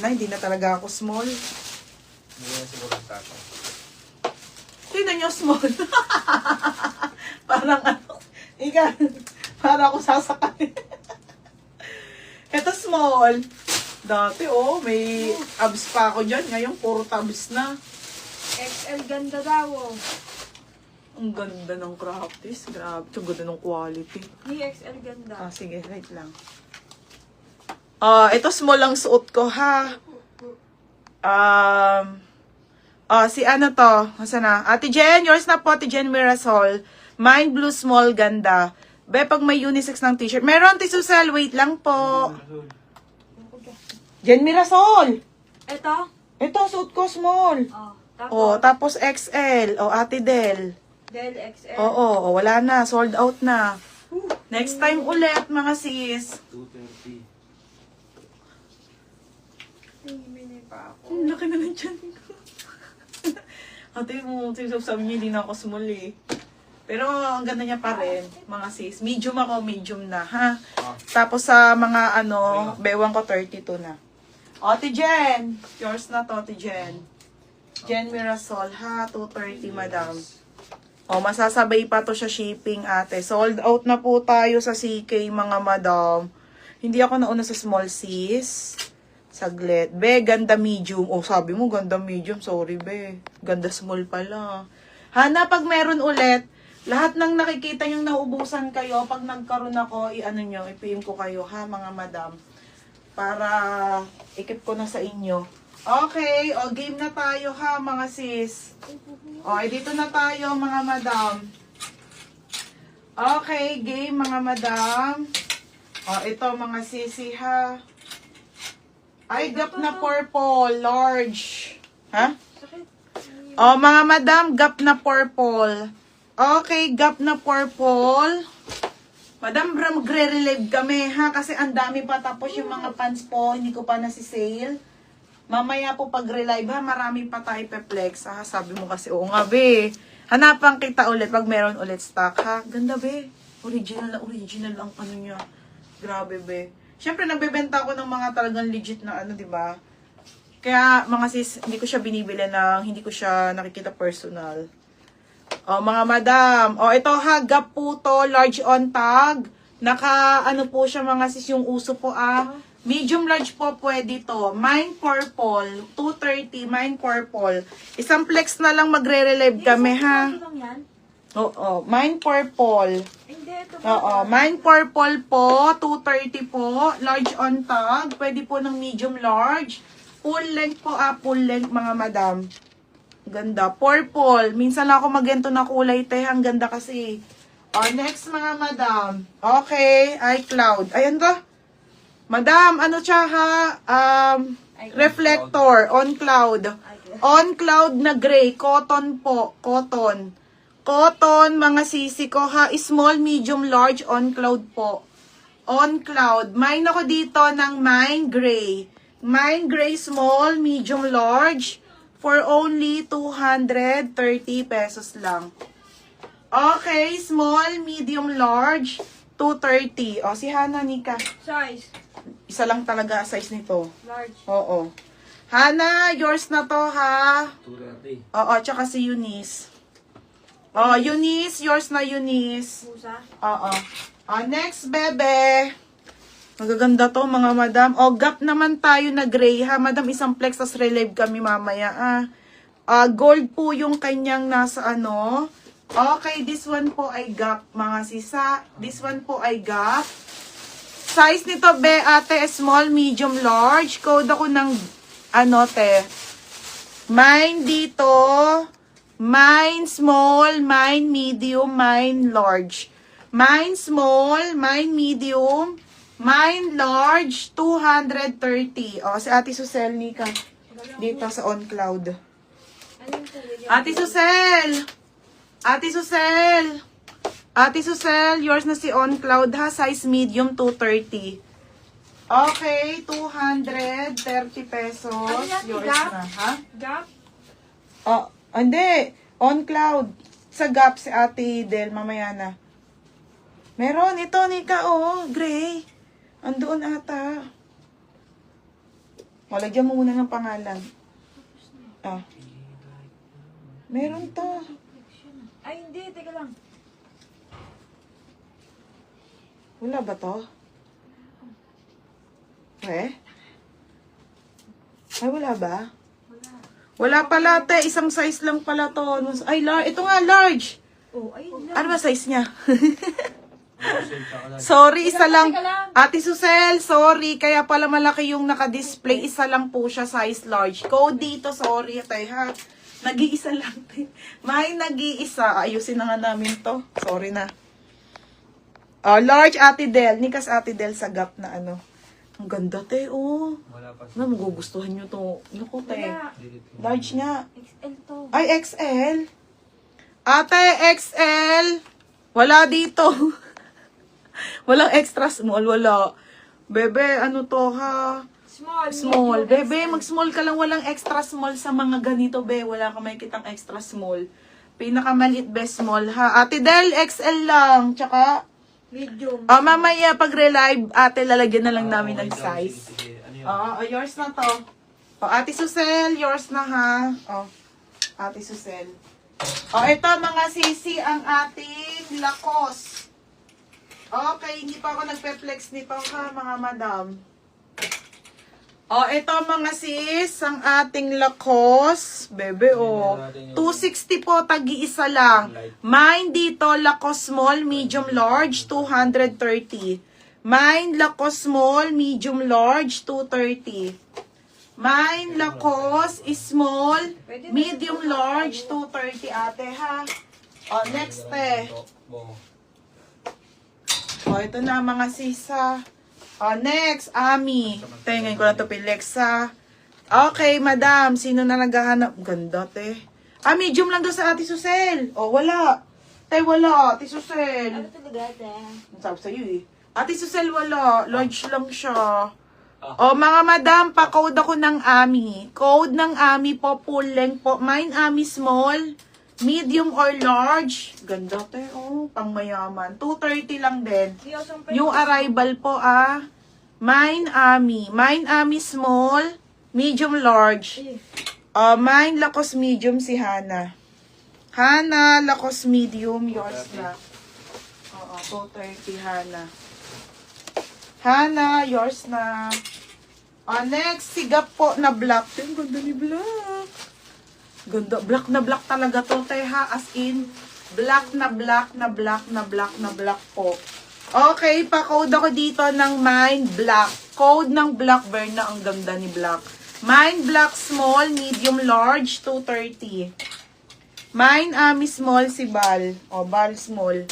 na, hindi na talaga ako small. Hindi na siguro ang tato. Tingnan nyo, small. Parang ano, parang ako sasakay. Ito small. Dati, may abs pa ako dyan. Ngayon, puro tabs na. XL ganda daw. Oh. Ang ganda ng crafties. Grabe. Ang ganda ng quality. Ni XL ganda. Sige, wait lang. Ito small ang suot ko, ha? Si ano to? Masa na? Ate Jen, yours na po, Ate Jen Mirasol. Mine blue small, ganda. Be, pag may unisex ng t-shirt. Meron, Tisusel, wait lang po. Jen Mirasol. Ito? Ito, suot ko small. Tapos? Tapos XL. Ate Del. Del XL. Wala na. Sold out na. Next time ulit, mga sis. 230. Himini pa ako. Ang laki na ng tiyan ko. Ate mo, sabi niya, hindi na ako small eh. Pero ang ganda niya pa rin, mga sis. Medium ako, medium na, ha? Tapos sa mga bewang ko, 32 na. Ate Jen, yours na to, Ate Jen. Jen Mirasol, ha? 230, madam. Masasabay pa to sa shipping, ate. Sold out na po tayo sa CK, mga madam. Hindi ako nauna sa small, sis. Saglit. Be, ganda medium. Sabi mo, ganda medium. Sorry, be. Ganda small pala. Hana, pag meron ulit, lahat ng nakikita yung naubusan kayo, pag nagkaroon ako, i-PM ko kayo, ha, mga madam. Para ikip ko na sa inyo. Okay, game na tayo, ha, mga sis. Dito na tayo, mga madam. Okay, game, mga madam. Ito, mga sisi, ha. Ay, gap na purple, large. Ha? Mga madam, gap na purple. Okay, gap na purple. Madam, magre-relieve kami, ha? Kasi ang dami pa. Tapos yung mga pants po, hindi ko pa nasi-sale. Mamaya po pag-relive, ha? Marami pa tayo pe-flex, ha? Sabi mo kasi, oo nga, be. Hanapan kita ulit pag meron ulit stock, ha? Ganda, be. Original ang ano niya. Grabe, be. Siyempre, nagbebenta ako ng mga talagang legit na di ba? Kaya, mga sis, hindi ko siya binibili hindi ko siya nakikita personal. Mga madam. Ito ha, gap po to, large on tag. Po siya, mga sis, yung uso po, medium large po pwede to. Mine purple, 230, mine purple. Isang flex na lang magre-relieve kami, ha? Mine purple. Hindi, ito mine purple po, 230 po, large on tag, pwede po ng medium large, full length po, full length, mga madam. Ganda, purple, minsan lang ako magento na kulay, ang ganda kasi. Next, mga madam. Okay, iCloud. Ayan to. Madam, ano siya, ha? Reflector, on cloud. On cloud na gray, cotton po, cotton. Cotton, mga sisi ko, ha? Small, medium, large, on cloud po. On cloud. Mine ako dito ng mine gray. Mine gray, small, medium, large. For only 230 pesos lang. Okay, small, medium, large, 230. Si Hana, Nika. Size. Isa lang talaga size nito. Large. Oo. Hana, yours na to, ha? 230. Tsaka si Eunice. Eunice, yours na, Eunice. Pusa. Next, bebe. Magaganda to, mga madam. Gap naman tayo na gray, ha? Madam, isang flex, tas relieve kami mamaya, gold po yung kanyang nasa Okay, this one po ay gap, mga sisa. This one po ay gap. Size nito, be, ate, small, medium, large. Code ako ng, mine dito. Mine small, mine medium, mine large. Mine small, mine medium, mine large, 230. Si Ate Susel, Nika. Dito sa OnCloud. Ate Susel! Ate Susel! Ate Susel, yours na si OnCloud, ha? Size medium, 230. Okay, 230 pesos. Ano yan, Yours Gap? na, ha? Gap? Hindi. OnCloud. Sa Gap si Ate Del, mamaya na. Meron. Ito, Nika, gray. Andoon ata. O, lagyan mo muna ng pangalan. Ah. Meron to. Ay, hindi. Teka lang. Wala ba to? Eh? Ay, wala ba? Wala. Wala pala, te. Isang size lang pala to. Ay, ito nga, large. Oh, ayun lang. Ano ba size niya? Sale tsaka lang. Sorry, isa lang. Teka lang. Ate Susel, sorry. Kaya pala malaki yung naka-display. Isa lang po siya, size large. Code dito, sorry, tay ha. Nag-iisa lang. May nag-iisa. Ayusin na nga namin to. Sorry na. Large Ate Del. Nikas Ate Del sa Gap na ano. Ang ganda, te, oh. Wala pa. Magugustuhan nyo to. Naku, te. Wala. Large nga. XL to. Ay, XL. Ate, XL. Wala dito. Walang extra small, wala. Bebe, ano to ha? Small. Small. medium, Bebe, XL. mag-small ka lang. Walang extra small sa mga ganito, be. Wala ka may kitang extra small. Pinakamaliit, be, small ha. Ate Del, XL lang. Tsaka, Medium. mamaya pag relive, ate, lalagyan na lang namin ng Okay daw, size. sige, sige. Ano yun? Yours na to. Ate Susel, yours na ha. Ate Susel. Ito mga sisi ang ating Lacoste. Okay, hindi pa ako nagpe-flex nito ha, mga madam. Ito mga sis, ang ating Lacoste. Bebe, 260 po, tagi-isa lang. Mine dito, Lacoste Small, Medium Large, 230. Mine, Lacoste Small, Medium Large, 230. Mine, Lacoste, Small, Medium Large, 230 ate ha. Next ito na mga sisa. Next, Ami. Tingnan ko na to Pilexa. Okay, madam. Sino na naghahanap? Ganda, te. Medium lang daw sa Ate Susel. Wala. Te, wala. Ate Susel. Ano talaga, te? Ang sabi sa'yo eh. Ate Susel, wala. Large lang siya. Mga madam, pa-code ako ng Ami. Code ng Ami po, full length po. Mine, Ami, small, medium or large. Ganda, te. Pang mayaman. 230 lang din. Yung arrival po, Mine, Ami. Mine, Ami, small, medium, large. Mine, Lacoste, medium, si Hana. Hana, Lacoste, medium, yours na. 230, Hana. Hana, yours na. Next, sigap po na black. Ang ganda ni black. Ganda. Black na black talaga to, teha. As in, black na black na black na black na black po. Okay, pa-code ako dito ng Mine Black. Code ng Blackburn na ang ganda ni Black. Mine Black Small, Medium Large, 230. Mine Ami Small si Bal. Bal Small.